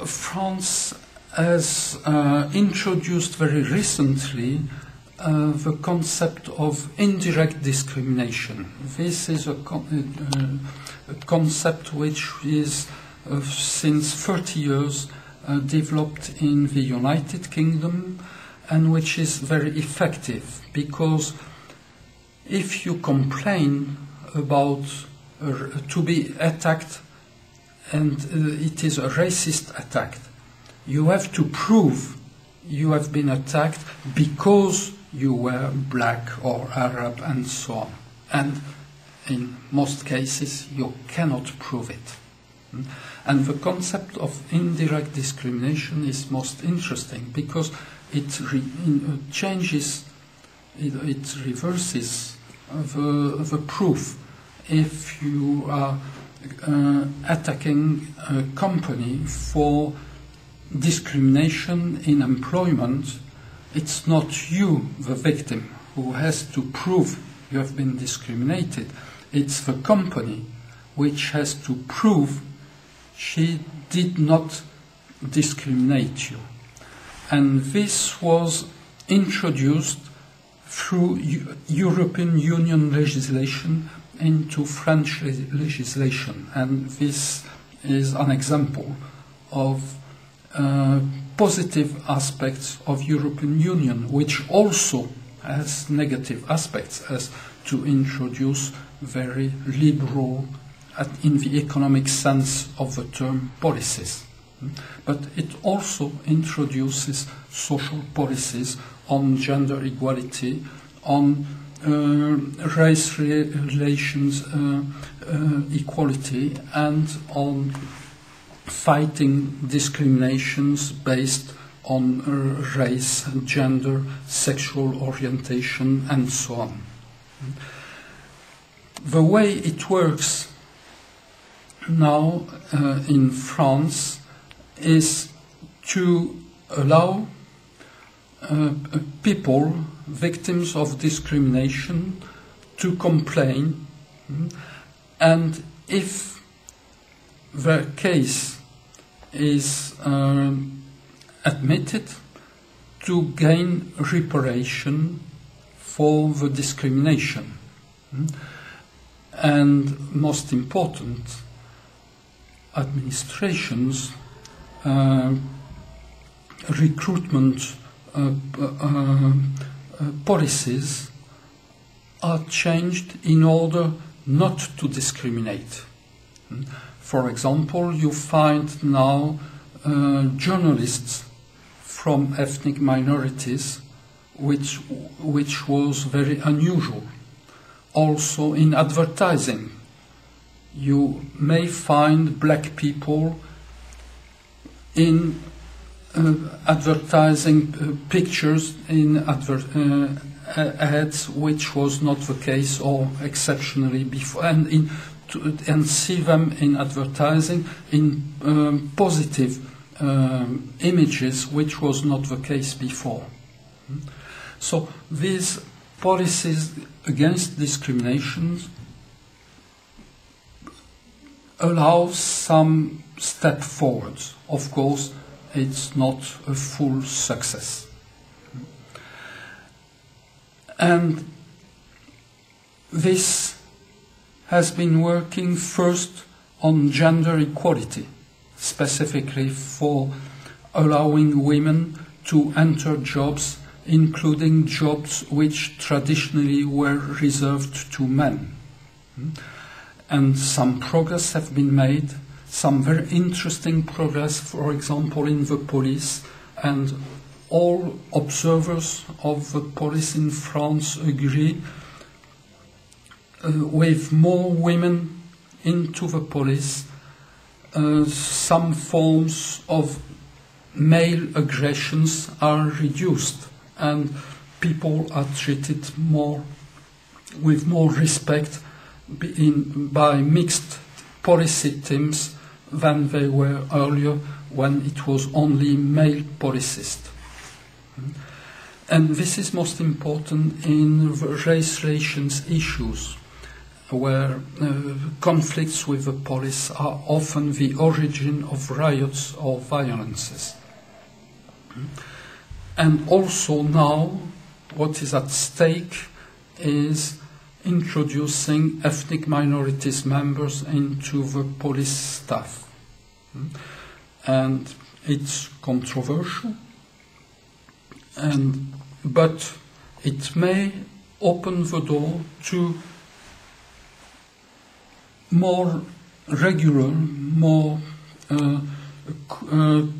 France has introduced very recently the concept of indirect discrimination. This is a concept which is since 30 years developed in the United Kingdom, and which is very effective, because if you complain about to be attacked and it is a racist attack, you have to prove you have been attacked because you were black or Arab and so on. And in most cases you cannot prove it. And the concept of indirect discrimination is most interesting because it changes, it reverses the proof. If you are attacking a company for discrimination in employment, it's not you, the victim, who has to prove you have been discriminated. It's the company which has to prove she did not discriminate you. And this was introduced through European Union legislation into French legislation. And this is an example of positive aspects of European Union, which also has negative aspects, as to introduce very liberal, in the economic sense of the term, policies. But it also introduces social policies on gender equality, on race relations equality, and on fighting discriminations based on race, gender, sexual orientation, and so on. The way it works now in France is to allow people, victims of discrimination, to complain, and if their case is admitted, to gain reparation for the discrimination. And most important, administrations, recruitment policies are changed in order not to discriminate. For example, you find now journalists from ethnic minorities, which was very unusual. Also in advertising, you may find black people in advertising pictures in ads, which was not the case or exceptionally before, and see them in advertising in positive images, which was not the case before. So these policies against discrimination allow some step forwards. Of course, it's not a full success. And this has been working first on gender equality, specifically for allowing women to enter jobs, including jobs which traditionally were reserved to men. And some progress have been made, some very interesting progress, for example, in the police, and all observers of the police in France agree with more women into the police, some forms of male aggressions are reduced and people are treated with more respect by mixed policy teams than they were earlier, when it was only male policists. And this is most important in the race relations issues. where conflicts with the police are often the origin of riots or violences. And also now, what is at stake is introducing ethnic minorities members into the police staff. And it's controversial, but it may open the door to more regular, more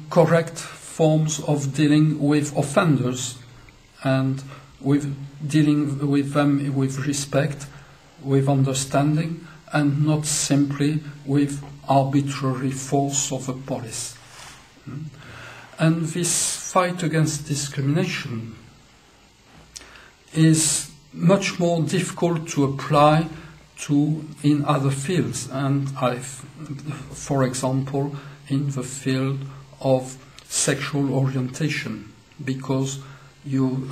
correct forms of dealing with offenders and with dealing with them with respect, with understanding, and not simply with arbitrary force of the police. And this fight against discrimination is much more difficult to apply to in other fields, and for example, in the field of sexual orientation, because in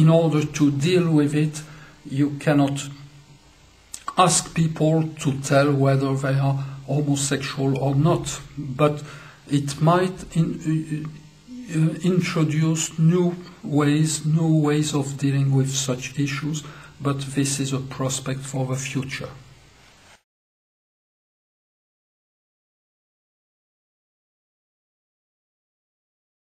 order to deal with it, you cannot ask people to tell whether they are homosexual or not, but it might introduce new ways of dealing with such issues, but this is a prospect for the future.